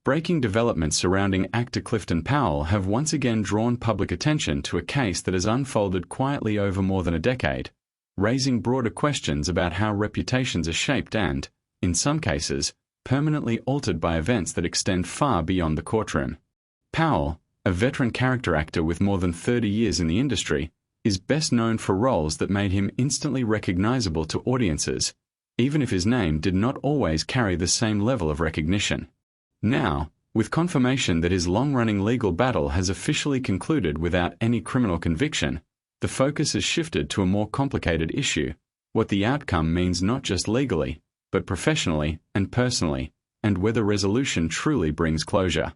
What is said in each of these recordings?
Breaking developments surrounding actor Clifton Powell have once again drawn public attention to a case that has unfolded quietly over more than a decade, raising broader questions about how reputations are shaped and, in some cases, permanently altered by events that extend far beyond the courtroom. Powell, a veteran character actor with more than 30 years in the industry, is best known for roles that made him instantly recognizable to audiences, even if his name did not always carry the same level of recognition. Now, with confirmation that his long-running legal battle has officially concluded without any criminal conviction, the focus has shifted to a more complicated issue: what the outcome means not just legally, but professionally and personally, and whether resolution truly brings closure.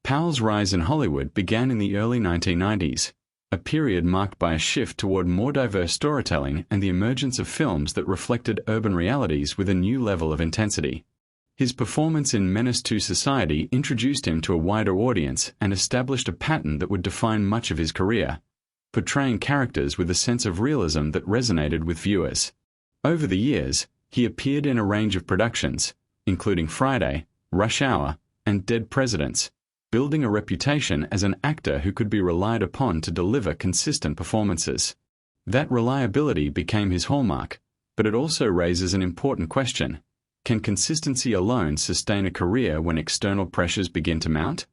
Powell's rise in Hollywood began in the early 1990s, a period marked by a shift toward more diverse storytelling and the emergence of films that reflected urban realities with a new level of intensity. His performance in Menace to Society introduced him to a wider audience and established a pattern that would define much of his career, portraying characters with a sense of realism that resonated with viewers. Over the years, he appeared in a range of productions, including Friday, Rush Hour, and Dead Presidents, building a reputation as an actor who could be relied upon to deliver consistent performances. That reliability became his hallmark, but it also raises an important question: can consistency alone sustain a career when external pressures begin to mount?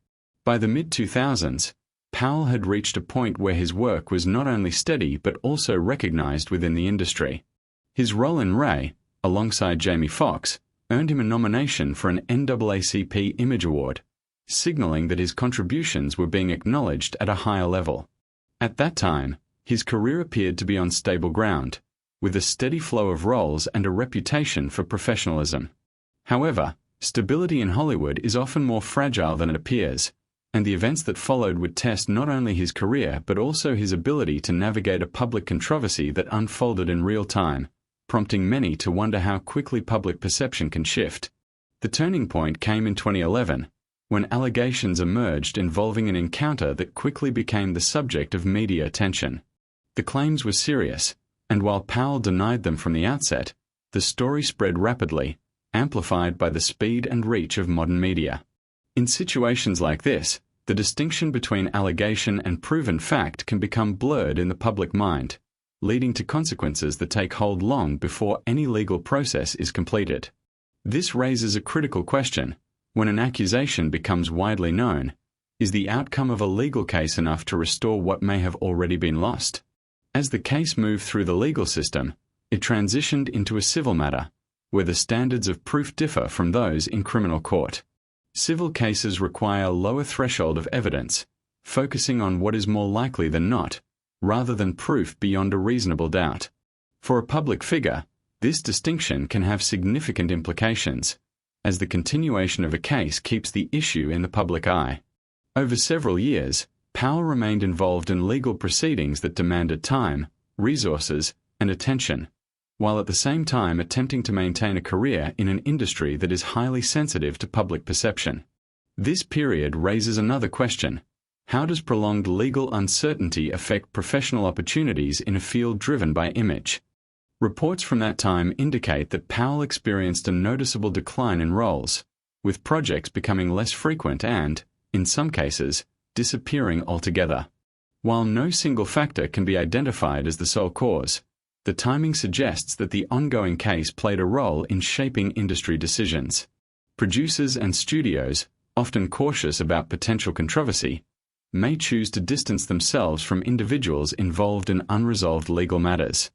By the mid-2000s, Powell had reached a point where his work was not only steady but also recognized within the industry. His role in Ray, alongside Jamie Foxx, earned him a nomination for an NAACP Image Award, signaling that his contributions were being acknowledged at a higher level. At that time, his career appeared to be on stable ground, with a steady flow of roles and a reputation for professionalism. However, stability in Hollywood is often more fragile than it appears, and the events that followed would test not only his career but also his ability to navigate a public controversy that unfolded in real time, prompting many to wonder how quickly public perception can shift. The turning point came in 2011, when allegations emerged involving an encounter that quickly became the subject of media attention. The claims were serious, and while Powell denied them from the outset, the story spread rapidly, amplified by the speed and reach of modern media. In situations like this, the distinction between allegation and proven fact can become blurred in the public mind, leading to consequences that take hold long before any legal process is completed. This raises a critical question: when an accusation becomes widely known, is the outcome of a legal case enough to restore what may have already been lost? As the case moved through the legal system, it transitioned into a civil matter, where the standards of proof differ from those in criminal court. Civil cases require a lower threshold of evidence, focusing on what is more likely than not, rather than proof beyond a reasonable doubt. For a public figure, this distinction can have significant implications, as the continuation of a case keeps the issue in the public eye. Over several years, Powell remained involved in legal proceedings that demanded time, resources, and attention, while at the same time attempting to maintain a career in an industry that is highly sensitive to public perception. This period raises another question: how does prolonged legal uncertainty affect professional opportunities in a field driven by image? Reports from that time indicate that Powell experienced a noticeable decline in roles, with projects becoming less frequent and, in some cases, disappearing altogether. While no single factor can be identified as the sole cause, the timing suggests that the ongoing case played a role in shaping industry decisions. Producers and studios, often cautious about potential controversy, may choose to distance themselves from individuals involved in unresolved legal matters.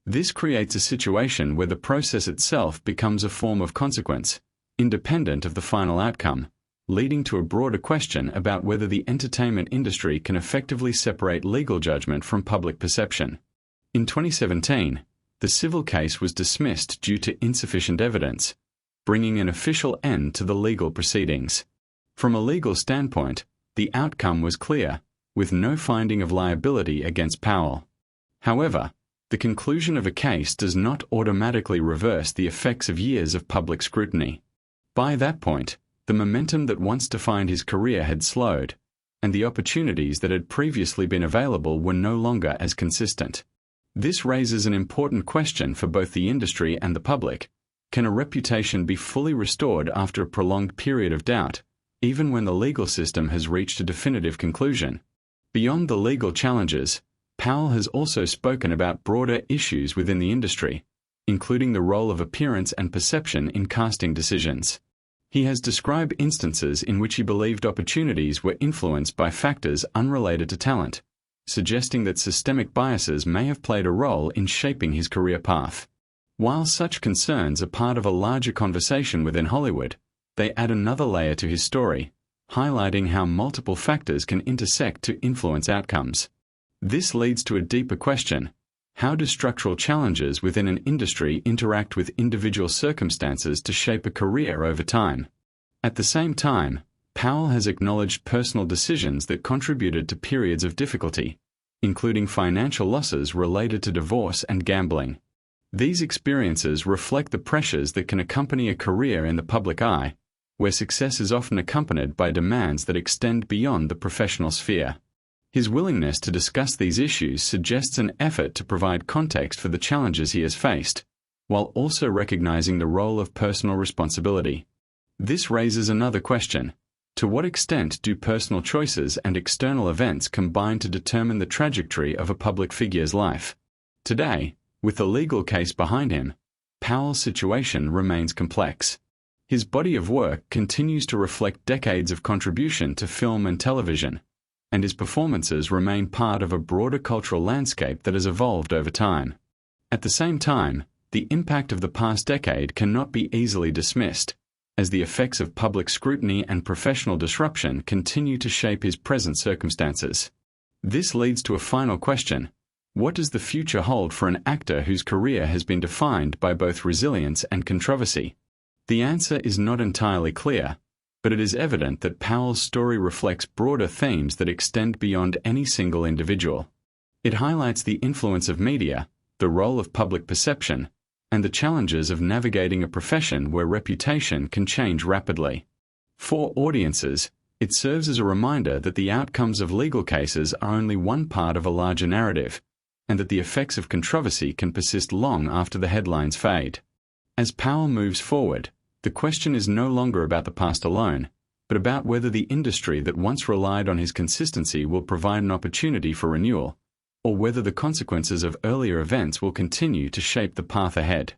This creates a situation where the process itself becomes a form of consequence, independent of the final outcome, leading to a broader question about whether the entertainment industry can effectively separate legal judgment from public perception. In 2017, the civil case was dismissed due to insufficient evidence, bringing an official end to the legal proceedings. From a legal standpoint, the outcome was clear, with no finding of liability against Powell. However, the conclusion of a case does not automatically reverse the effects of years of public scrutiny. By that point, the momentum that once defined his career had slowed, and the opportunities that had previously been available were no longer as consistent. This raises an important question for both the industry and the public: can a reputation be fully restored after a prolonged period of doubt, even when the legal system has reached a definitive conclusion. Beyond the legal challenges, Powell has also spoken about broader issues within the industry, including the role of appearance and perception in casting decisions. He has described instances in which he believed opportunities were influenced by factors unrelated to talent, suggesting that systemic biases may have played a role in shaping his career path. While such concerns are part of a larger conversation within Hollywood, they add another layer to his story, highlighting how multiple factors can intersect to influence outcomes. This leads to a deeper question: how do structural challenges within an industry interact with individual circumstances to shape a career over time? At the same time, Powell has acknowledged personal decisions that contributed to periods of difficulty, including financial losses related to divorce and gambling. These experiences reflect the pressures that can accompany a career in the public eye, where success is often accompanied by demands that extend beyond the professional sphere. His willingness to discuss these issues suggests an effort to provide context for the challenges he has faced, while also recognizing the role of personal responsibility. This raises another question: to what extent do personal choices and external events combine to determine the trajectory of a public figure's life? Today, with the legal case behind him, Powell's situation remains complex. His body of work continues to reflect decades of contribution to film and television, and his performances remain part of a broader cultural landscape that has evolved over time. At the same time, the impact of the past decade cannot be easily dismissed, as the effects of public scrutiny and professional disruption continue to shape his present circumstances. This leads to a final question: what does the future hold for an actor whose career has been defined by both resilience and controversy? The answer is not entirely clear, but it is evident that Powell's story reflects broader themes that extend beyond any single individual. It highlights the influence of media, the role of public perception, and the challenges of navigating a profession where reputation can change rapidly. For audiences, it serves as a reminder that the outcomes of legal cases are only one part of a larger narrative, and that the effects of controversy can persist long after the headlines fade. As Powell moves forward, the question is no longer about the past alone, but about whether the industry that once relied on his consistency will provide an opportunity for renewal, or whether the consequences of earlier events will continue to shape the path ahead.